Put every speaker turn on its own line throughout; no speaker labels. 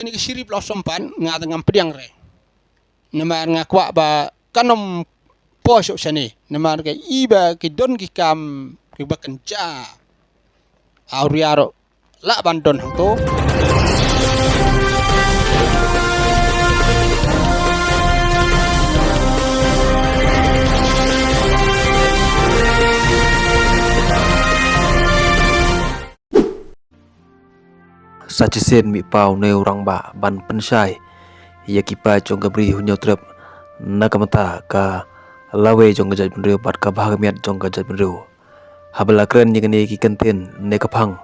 Ini sirip lo sompan ngata ngam pediang re. Nama ngakwa ba kanom posok sani. Nama ke iba ke don ki kam ke bakenja. Auriaro la bandon to.
Sachisen mi pau ne orang ba ban pensai ya kipa chong gabri hunyo trep nakamata ka lawe chong gajat penriu bat ka bahagamiat chong gajat penriu habla kren ni ki kenten ne kapang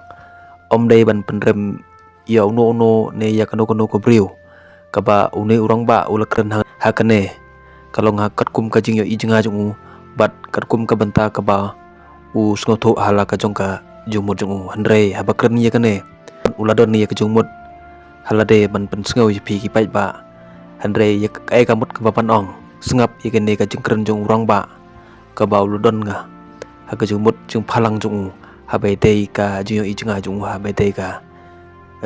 om dai ban penrem ya uno ne ya kano ko briu ka ba une orang ba ula kren ha kane kalong ha katkum ka jing yo ijinga jung bat katkum ka banta ka ba u sngoto hala ka jong ka jumur jung handre haba kren ya kane uladon ni ya kejungmut halade ban pen sengau pi ki pai ba handre ya kai kamut ke bapan ong sengap ya kene ka jengkren jung urang ba ka ba uladon nga ha kejungmut jung phalang jung ha bai dei ka jing i jinga jung ha bai dei ka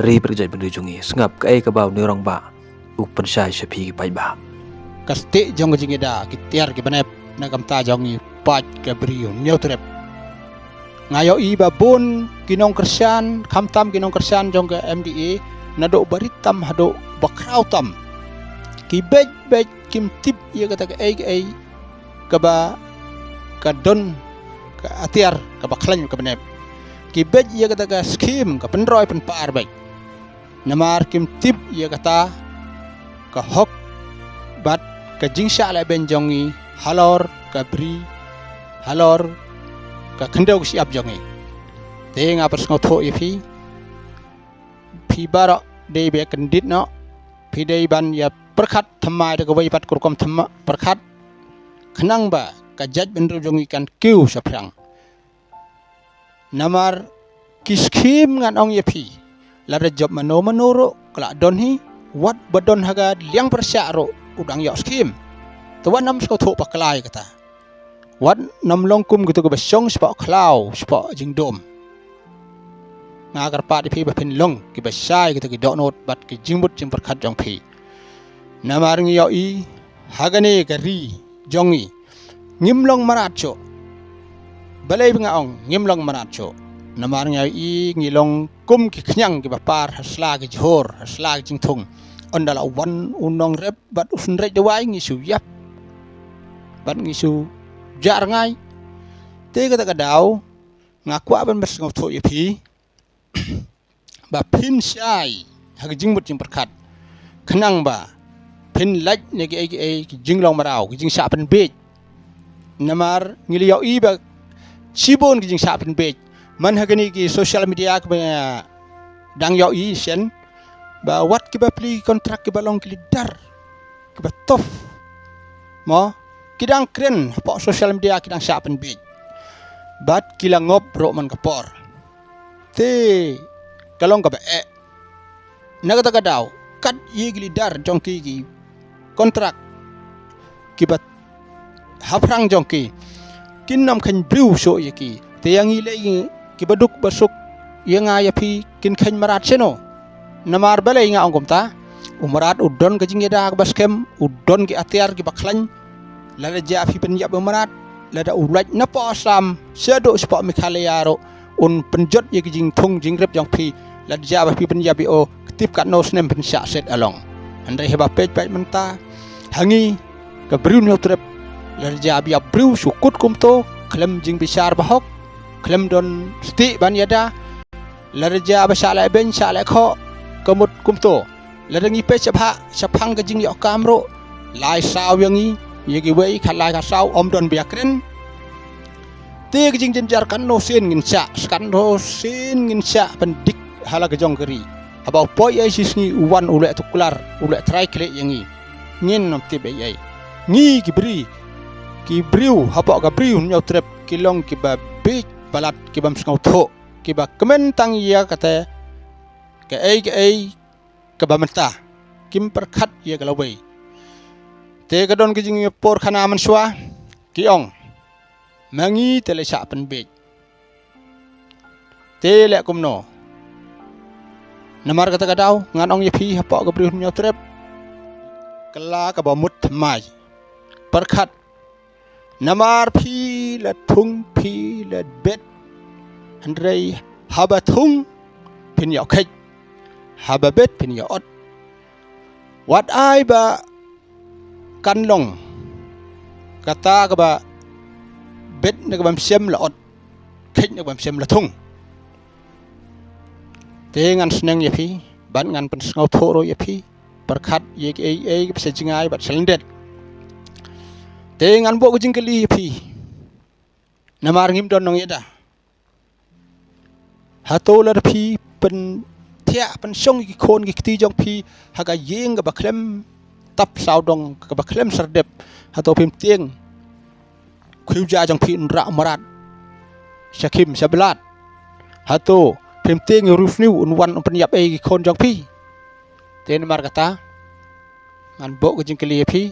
ri berjai bendu jungi sengap kai ka ba ni urang ba u pen sai se pi ki pai ba
Kasti jong jingeda kitiar ki banep nagam ta jongi pat ke briu nyautrep. Ngayo iba bun kinong kersian kamtam kinong kersian jong ke MDA nado baritam hado bakrautam ki bej kim tip ye kata ke ai ka ba ka don ka atiar ka baklan ka benep ki bej ye kata ka skim ka penroy pen par bej namar kim tip ye kata ka hok bat ka jingsha la ben jongi halor ka bri halor ka kendau siap jongi te nga pers ngotho ifi pi bara de be kendit no pi de ban ya perkhat thamai de gawai pat kurkom thamma perkhat khnang ba ka jaj benru jongi kan kiu saprang namar kiskim ngan ong yepi la job manoro kala don hi wat badon haga liang persya ro udang yo skim to wan nam skotho paklai kata wat nam longkum gitu ke besong spa klau spa jingdom ngagar pa di pi ba pin long ki besai gitu ki donot bat ki jingbut jing perkhat jong pi namar ngi yo i hagane ka ri jongi ngimlong maracho balai nga ong ngimlong maracho namar ngi i ngilong kum ki khnyang ki ba par hasla ki jhor hasla ki jingthung ondala wan unong rep bat usun rek de wai ngi su yap bat ngi su jar ngai te kata kadau ngaku aban bersengau tho yepi ba pin sai hag jingbut jing perkhat khnang ba pin laj ne ki jinglong marau ki jing sa pen bej namar ngiliau i ba sibon ki jing sa pen bej man hagani ki social media ka dang yo i sen ba wat ki ba pli kontrak ki ba long ki dar ki ba tof mo kidang kren po social media kidang sapen bej bat kila ngop ro man kapor te kalong ka ba nagata kadaw kat yigli dar jongki ki kontrak ki bat haprang jongki kinnam khan briu so yaki te yang ile ki baduk basuk yanga yapi kin khan marat seno namar balai nga ongkom ta umarat udon ka jingeda ka baskem udon ki atiar ki baklan lada ja fi pen yap marat lada ulaj na po sam sedo spa mikhalayaro un penjot ye jing thung jing rep jong phi lada ja fi pen yap o tip kat no snem pen sha set along andai heba pej menta hangi ka briu no trep lada ja bi briu sukut kum to klem jing bisar bahok klem don sti ban yada lada ja ba sha la ben sha la kho kamut kum to lada ngi pe chapang ka jing yo kamro lai saw yangi yegi wei khalai ka saw om don biakren te jing jenjar kan no sin ngin sa skan no sin ngin sa pendik hala ka jong keri abau poi ai sisni uwan ule tuklar ule try kle yangi ngin nom tibe ai ngi ki briu haba ka briu nyaw trep kilong ki ba big balat ki bam skau tho ki ba kemen tang ya kata ke ai ka ba menta kim perkhat ya kalawai te kadon ki jing por khana man swa ki ong mangi tele sa pen bej te le kum no Namar kata kadau ngan ong yepi hapok ke briu nyau trep kela ka bomut mai perkhat namar phi la thung phi la bet handrei haba thung pin yau khej haba bet pin yau ot wat ai ba kan long kata ka ba bet na ka bam sem la ot khej na bam sem la thung te ngan sneng yepi ban ngan pen ngau thoro yepi perkhat ye ke se jingai bat selendet te ngan bo jing keli yepi namar ngim don nong yeda hato la phi pen thia pen song ki khon ki ti jong phi haga yeng ga baklem tap sao dong ga baklem sardep hato pim tieng khiu ja jong phi ra marat shakim sablat hato pim tieng ruf niu un wan pen yap ki khon jong phi te namar kata ngan bo jing keli yepi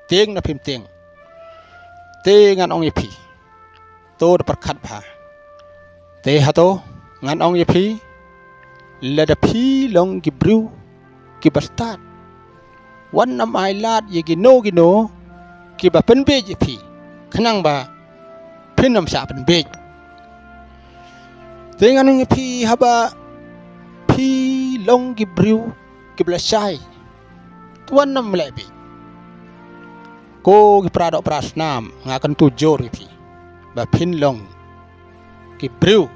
tieng na pim tieng te ngan ong yepi to perkhat pha te hato ngan ong yepi lada phi long ki brew ki bastat wan nam ai lat ye gino ki ba pen be yepi khnang ba phin nam sa pen be te ngan ong yepi haba phi long ki brew ki blasai tuan nam le be ko ki pradok prasnam ngakan tujor yepi ba phin long ki brew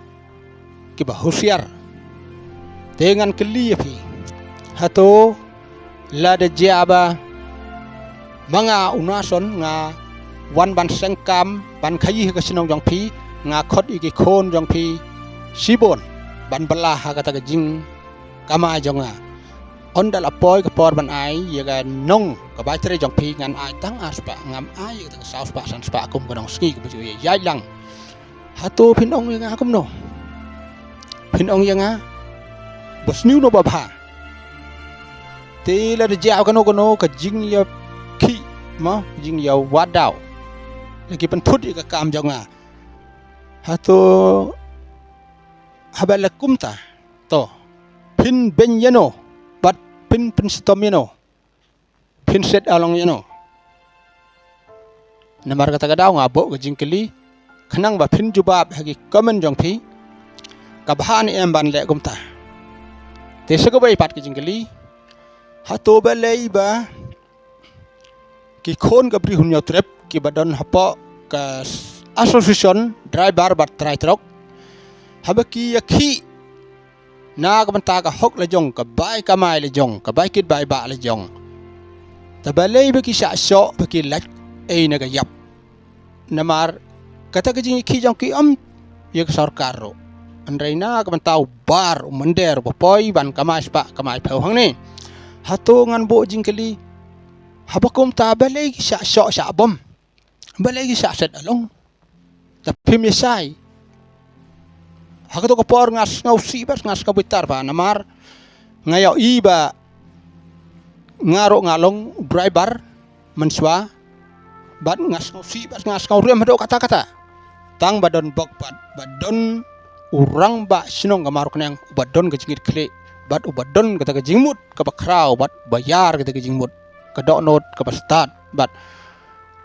ki ba husiar dengan keli yepi hato la de jaba manga unason nga wan ban sengkam ban khayi ka sinong jong phi nga khot iki khon jong phi sibon ban bala ha kata ka jing kama jonga ondal apoy ka por ban ai ye ga nong ka ba tre jong phi ngan ai tang aspa ngam ai ka saus pa san spa kum ka nong ski ka bu ye yai lang hato phin ong nga kum no phin ong nga bos niu no babha te la de jaw kano ka jing ya khi ma jing ya wadau lagi pen thut ka kam jonga hato habala kumta to pin ben yano bat pin stom yano pin set along yano namar kata kadau ngabo ka jing keli khnang ba pin jubab hagi komen jong phi kabhan em ban le kumta te sagabai pat ki jingkeli hato balai ba ki khon gabri hunyo trep ki badon hapo ka association driver bat trai trok habaki yakhi na ka banta ka hok la jong ka bai ka mai la jong ka bai kit bai ba la jong ta balai ba ki sha sho ba ki lak ei na ga yap namar kata ka jing ki jong ki ye sarkar ro Andraina ka bantau bar mender bopoi ban kamai spa kamai phau hang ni hato ngan bo jing keli habakum ta balai ki sha sho sha bom balai ki sha set along ta phim ye sai hakato ko por ngas ngau si bas ngas ka bitar ba namar ngayo iba ngaro ngalong driver menswa bat ngas ngau si bas ngas ngau rem do kata-kata tang badon bok badon urang ba sinong gamaruk nang ubadon ke jingit kle bat ubadon kata ke jingmut ke bakrau bat bayar kata ke jingmut ke donot ke bastat bat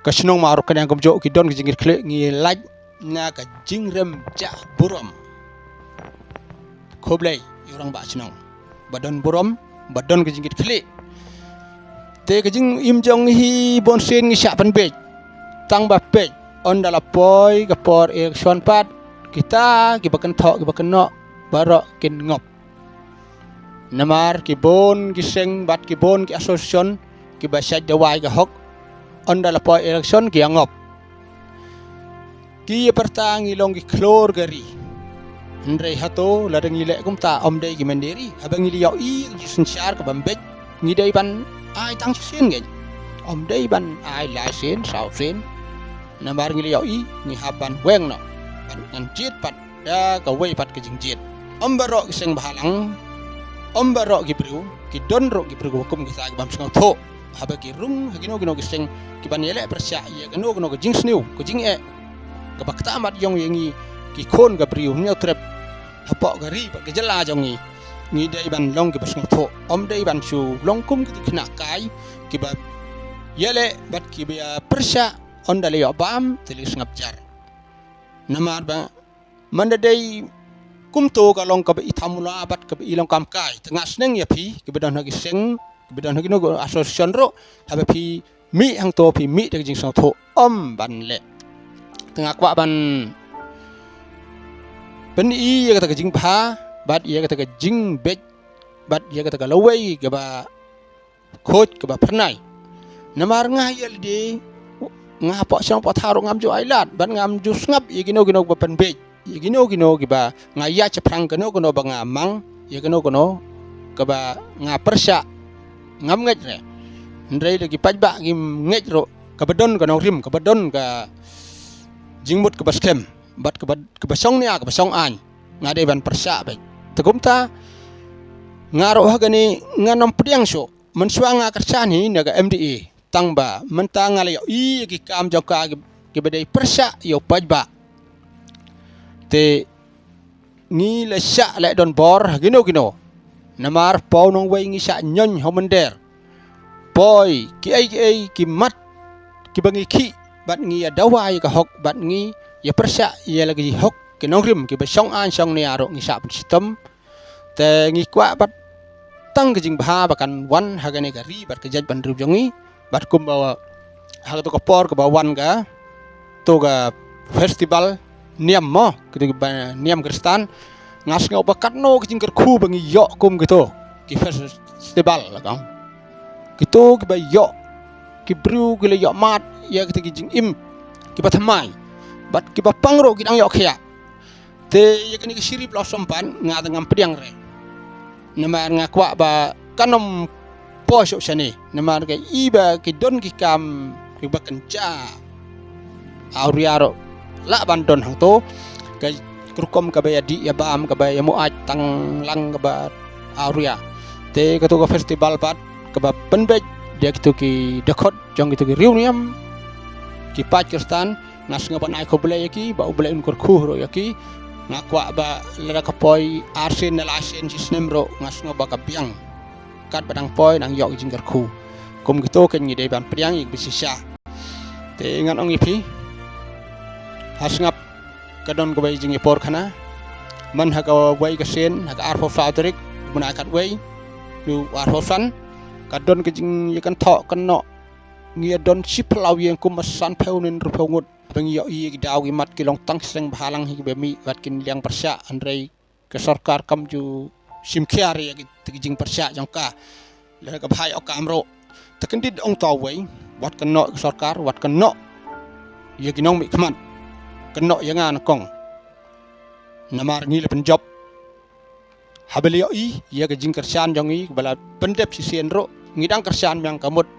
ke sinong maruk nang gomjo ki don ke jingit kle ngi laj na ke jingrem ja burom khoblei urang ba sinong badon burom badon ke jingit kle te ke jing im jong hi bon sen ngi sha pan be tang ba pe on dala poi ke por ek son pat kita kibakan thok kibakan no barok kin ngop namar kibon kiseng bat kibon ki association ki basaj dawai ka hok ondala po election ki ngop ki pertang ilong ki klor gari ndrei hato ladang ile kumta omdei ki mandiri abang ili yau i ki sensyar ka bambet ngidai ban ai tang sin gen omdei ban ai lai sin sau sin namar ngili yau i ni haban weng no ngan jit pat da ka wei pat ke jing jit ombaro ki seng bahalang ombaro ki bru ki don ro ki bru hukum ki sa bam seng tho haba ki rung hagino gino ki seng ki ban yele persya ye gano gino ki jing sniu ko jing e ka bakta mat yong yengi ki khon ka bru hnyo trep hapo gari pat ke jela jongi ngi dai ban long ke basng tho om dai ban su long kum ki kena kai ki ba yele bat ki ba persya on dale yo bam telis ngap jar namar ba manda dai kum to ka long ka ba ithamula bat ka ba ilong kam kai tengah sneng ya pi ki ba don hagi seng ki ba don hagi no association ro ha ba pi mi hang to pi mi de jing sang tho om ban le tengah kwa ban pen i ya kata jing pha bat ya kata jing bet bat ya kata lawai ke ba khoj ke ba pernai namar ngah yel di ngah po sang po tharo ngam ju ailat ban ngam ju ngap ya gino ba pen bet ya gino ke ba ngaya ceprang keno ba ngamang ya gino ke ba nga persya ngam nget re ndrei lagi pajba gi nget ro kabadon ka rim kabadon ka jingmut ke baskem bat ke basong nia ke basong an ngade ban persya baik tegumta ngaro hagani nganom priang so mensuanga kersani naga MDE tangba mentang ala i ki kam joka ki bedai persya yo pajba te ngi le sya le don bor gino namar pau nong wei ngi sya nyon homender boy ki ai ki mat ki bangi ki bat ngi ya dawai ka hok bat ngi ya persya ya lagi hok ki nong rim ki besong an song ni aro ngi sya sistem te ngi kwa bat tang ke jing bha bakan wan hagane ka ri bat ke jaj ban ru jongi bat kum bawa hag to ka por ke bawan ga to ga festival niam mo ke niam kristan ngas ngau bakat no ke jing ku bangi yo kum gitu ki festival la kang gitu ki ba yo ki bru ki le yo mat ya ke jing im ki ba thamai bat ki ba pangro ki dang yo khya te ya ke ni sirip lo sompan nga ngam pediang re namar ngakwa ba kanom posok sani namar ke iba ki don ki kam ki ba kenca auriaro la ban don hang to ke krukom ka ba di ya bam ka ba ya muat tang lang ka ba auria te ka to ka festival pat ka ba penbe dia kitu ki dekot jong kitu ki reunion ki Pakistan ngas ngaban ai ko bele yaki ba bele un kur khu ro yaki ngakwa ba lera kapoi arsen na lasen sistem ro ngas ngaba ka piang kat badang poi nang yok jingkar khu kum gitu ken ngi de ban priang ik bisisya te ngan ong ipi has ngap kadon ko bay jingi por khana man ha ka wai ka sen ha ka arfo fautrik muna kat wai du arfo san kadon ke jing yakan tho kan no ngi don siplau yang kum san pheunin ru phungut bang yo i daw gi mat ki long tang seng bhalang hi be mi wat kin liang persya andrei ke sarkar kam ju simkhiar ya ki jing persya jangka le ka bhai ok amro takan dit ong taw wai wat kan no sarkar wat kan no ye ki nong mi khman kan no yang an kong namar ngi le penjob habeli yo i ye ke jing kersan jong i bala pendep si sen ro ngidang kersan yang kamut